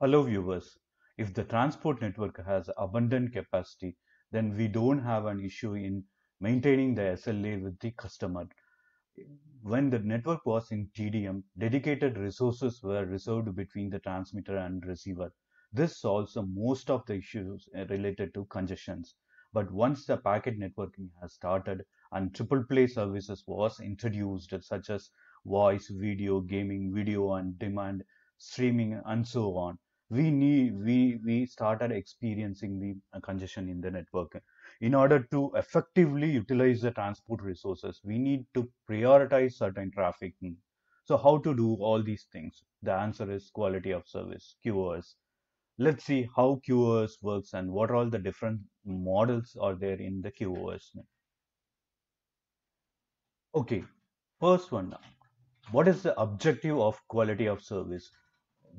Hello viewers, if the transport network has abundant capacity, then we don't have an issue in maintaining the SLA with the customer. When the network was in TDM, dedicated resources were reserved between the transmitter and receiver. This solves most of the issues related to congestions. But once the packet networking has started and triple play services was introduced, such as voice, video, gaming, video on demand, streaming, and so on, we started experiencing the congestion in the network. In order to effectively utilize the transport resources, we need to prioritize certain traffic. So how to do all these things? The answer is quality of service, QoS. Let's see how QoS works and what all the different models are there in the QoS. Okay, first one, what is the objective of quality of service?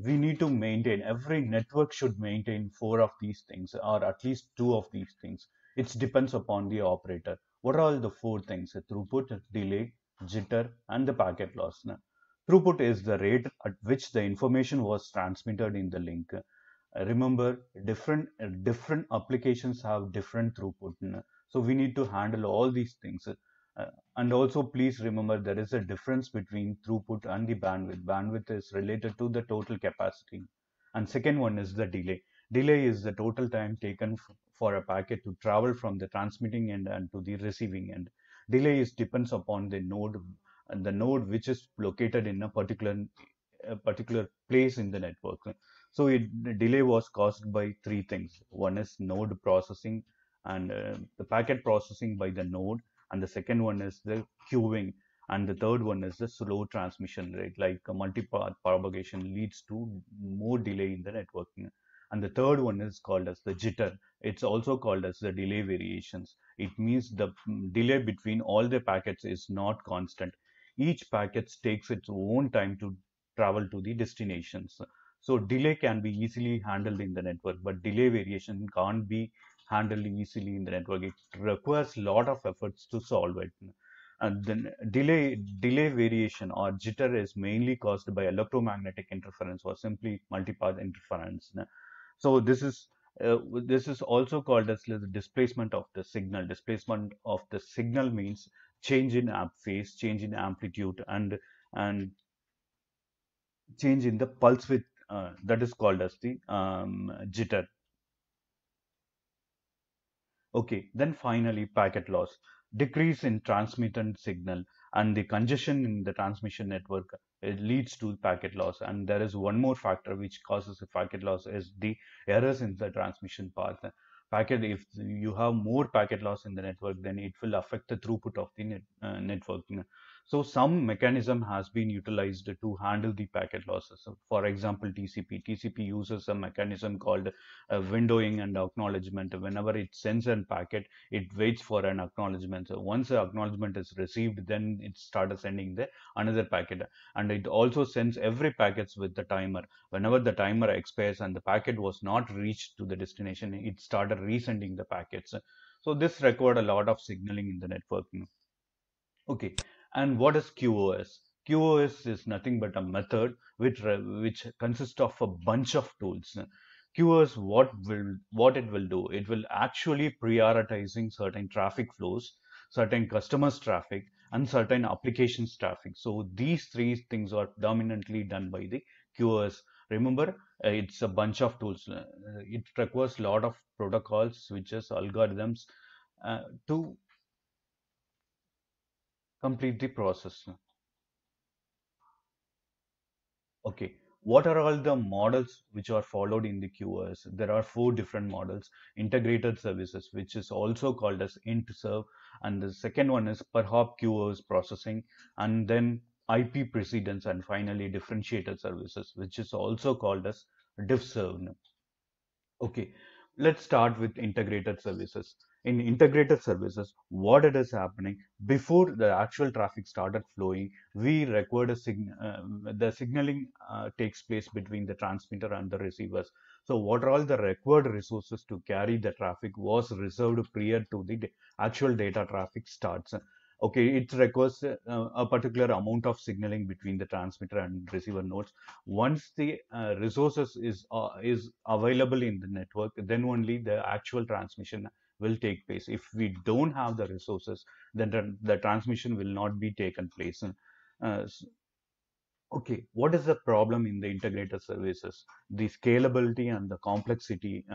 We need to maintain, every network should maintain four of these things or at least two of these things. It depends upon the operator. What are all the four things? Throughput, delay, jitter, and the packet loss. Now, throughput is the rate at which the information was transmitted in the link. Remember, different applications have different throughput. So we need to handle all these things. And also, please remember there is a difference between throughput and the bandwidth. Bandwidth is related to the total capacity. And second one is the delay. Delay is the total time taken for a packet to travel from the transmitting end and to the receiving end. Delay is depends upon the node, and the node which is located in a particular place in the network. So the delay was caused by three things. One is node processing and the packet processing by the node, and the second one is the queuing, and the third one is the slow transmission rate, like a multi-path propagation leads to more delay in the networking. And the third one is called as the jitter. It's also called as the delay variations. It means the delay between all the packets is not constant. Each packet takes its own time to travel to the destinations. So delay can be easily handled in the network, but delay variation can't be handled easily in the network. It requires a lot of efforts to solve it. And then delay variation or jitter is mainly caused by electromagnetic interference or simply multipath interference. So this is also called as the displacement of the signal. Displacement of the signal means change in phase, change in amplitude, and change in the pulse width. That is called as the jitter. Okay, then finally packet loss, decrease in transmitted signal, and the congestion in the transmission network, it leads to packet loss. And there is one more factor which causes the packet loss is the errors in the transmission path. Packet, if you have more packet loss in the network, then it will affect the throughput of the network. So some mechanism has been utilized to handle the packet losses. So for example, TCP. TCP uses a mechanism called windowing and acknowledgement. Whenever it sends a packet, it waits for an acknowledgement. So once the acknowledgement is received, then it starts sending the another packet. And it also sends every packets with the timer. Whenever the timer expires and the packet was not reached to the destination, it started resending the packets. So this required a lot of signaling in the network. Okay, and what is QoS? QoS is nothing but a method which consists of a bunch of tools. QoS, what it will do? It will actually prioritizing certain traffic flows, certain customers traffic, and certain applications traffic. So these three things are dominantly done by the QoS. Remember, it's a bunch of tools. It requires a lot of protocols, switches, algorithms to complete the process. Okay, what are all the models which are followed in the QoS? There are four different models. Integrated services, which is also called as IntServe, and the second one is per hop QoS processing, and then IP precedence, and finally differentiated services, which is also called as DiffServe. Okay, let's start with integrated services. In integrated services, what it is happening before the actual traffic started flowing, we record the signaling takes place between the transmitter and the receivers. So what are all the required resources to carry the traffic was reserved prior to the actual data traffic starts. Okay, it requires a particular amount of signaling between the transmitter and receiver nodes. Once the resources is available in the network, then only the actual transmission will take place. If we don't have the resources, then the transmission will not be taken place. Uh, Okay, what is the problem in the integrated services? The scalability and the complexity,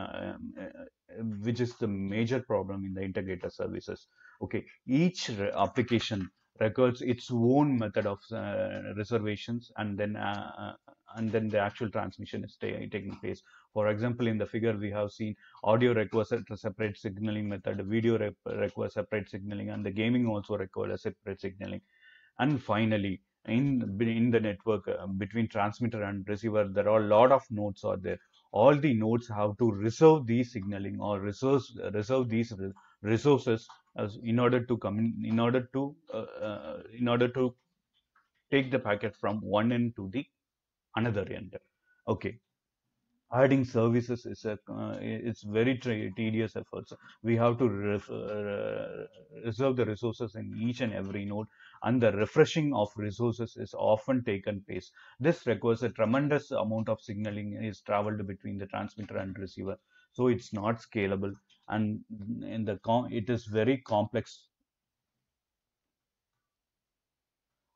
which is the major problem in the integrated services. Okay, each application records its own method of reservations, and then the actual transmission is taking place. For example, in the figure we have seen audio requires a separate signaling method, video requires separate signaling, and the gaming also requires a separate signaling. And finally, in the network between transmitter and receiver, there are a lot of nodes are there. All the nodes have to reserve these signaling or reserve these resources in order to come in order to take the packet from one end to the another end. Okay, adding services is a it's very tedious efforts. We have to reserve the resources in each and every node, and the refreshing of resources is often taken place. This requires a tremendous amount of signaling is traveled between the transmitter and receiver, so it's not scalable, and it is very complex.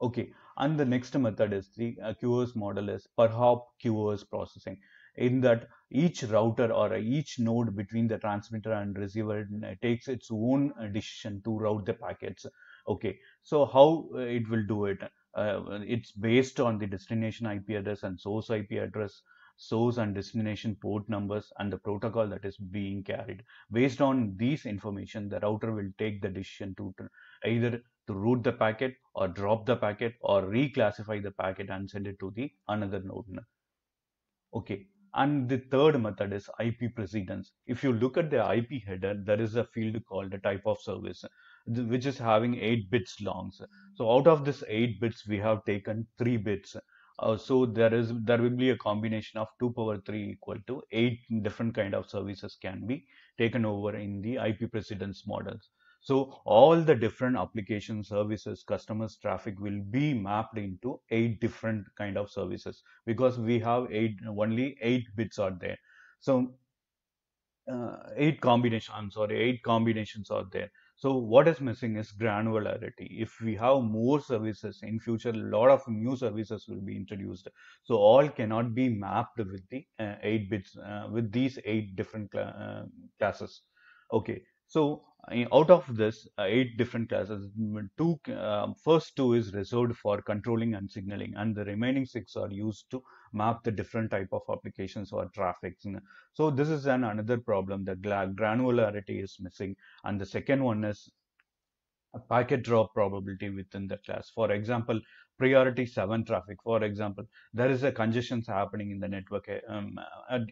Okay, and the next method is the QoS model is per hop QoS processing. In that each router or each node between the transmitter and receiver takes its own decision to route the packets. Okay, so how it will do it? It's based on the destination IP address and source IP address, source and destination port numbers, and the protocol that is being carried. Based on these information, the router will take the decision to either to route the packet or drop the packet or reclassify the packet and send it to the another node. Okay. And the third method is IP precedence. If you look at the IP header, there is a field called the type of service, which is having 8 bits long. So out of this 8 bits, we have taken 3 bits. So there will be a combination of 2 power 3 equal to 8 different kind of services can be taken over in the IP precedence models. So all the different application services, customers traffic will be mapped into 8 different kind of services because we have only 8 bits are there. So eight combinations are there. So what is missing is granularity. If we have more services in future, a lot of new services will be introduced. So all cannot be mapped with the 8 bits, with these 8 different classes. Okay, so out of this 8 different classes, first two is reserved for controlling and signaling, and the remaining six are used to map the different type of applications or traffic. So this is another problem. The granularity is missing, and the second one is a packet drop probability within the class. For example, priority 7 traffic. For example, there is a congestion happening in the network. And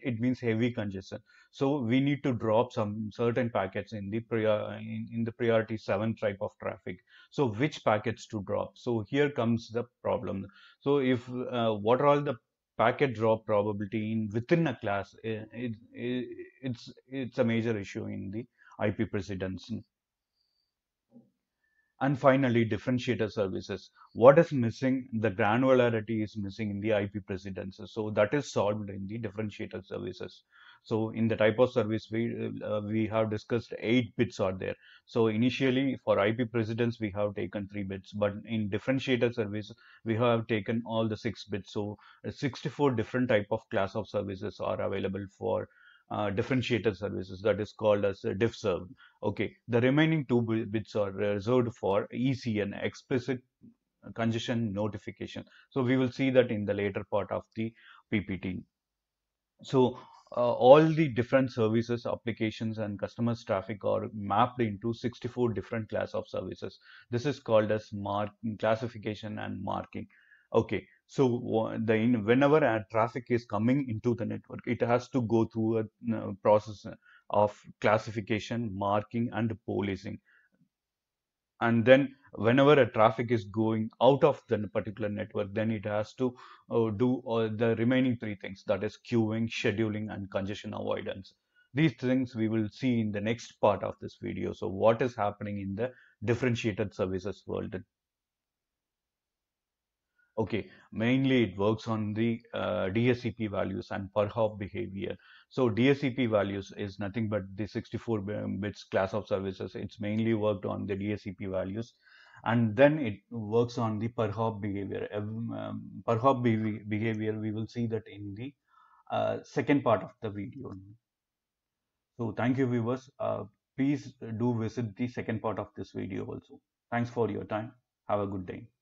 it means heavy congestion. So we need to drop some certain packets in the in the priority 7 type of traffic. So which packets to drop? So here comes the problem. So if what are all the packet drop probability in within a class? It's a major issue in the IP precedence. And finally, differentiator services. What is missing? The granularity is missing in the IP precedence. So that is solved in the differentiator services. So in the type of service, we have discussed 8 bits are there. So initially for IP precedence, we have taken 3 bits, but in differentiator service, we have taken all the 6 bits. So 64 different type of class of services are available for differentiator services, that is called as diff serve. Okay, the remaining 2 bits are reserved for ECN, explicit congestion notification. So we will see that in the later part of the PPT. So all the different services, applications, and customers traffic are mapped into 64 different class of services. This is called as classification and marking. Okay, so whenever a traffic is coming into the network, it has to go through a process of classification, marking, and policing. And then whenever a traffic is going out of the particular network, then it has to do the remaining three things, that is queuing, scheduling, and congestion avoidance. These things we will see in the next part of this video. So what is happening in the differentiated services world. Okay, mainly it works on the DSCP values and per hop behavior. So DSCP values is nothing but the 64 bits class of services. It's mainly worked on the DSCP values, and then it works on the per hop behavior. Per hop behavior, we will see that in the second part of the video. So thank you, viewers. Please do visit the second part of this video also. Thanks for your time. Have a good day.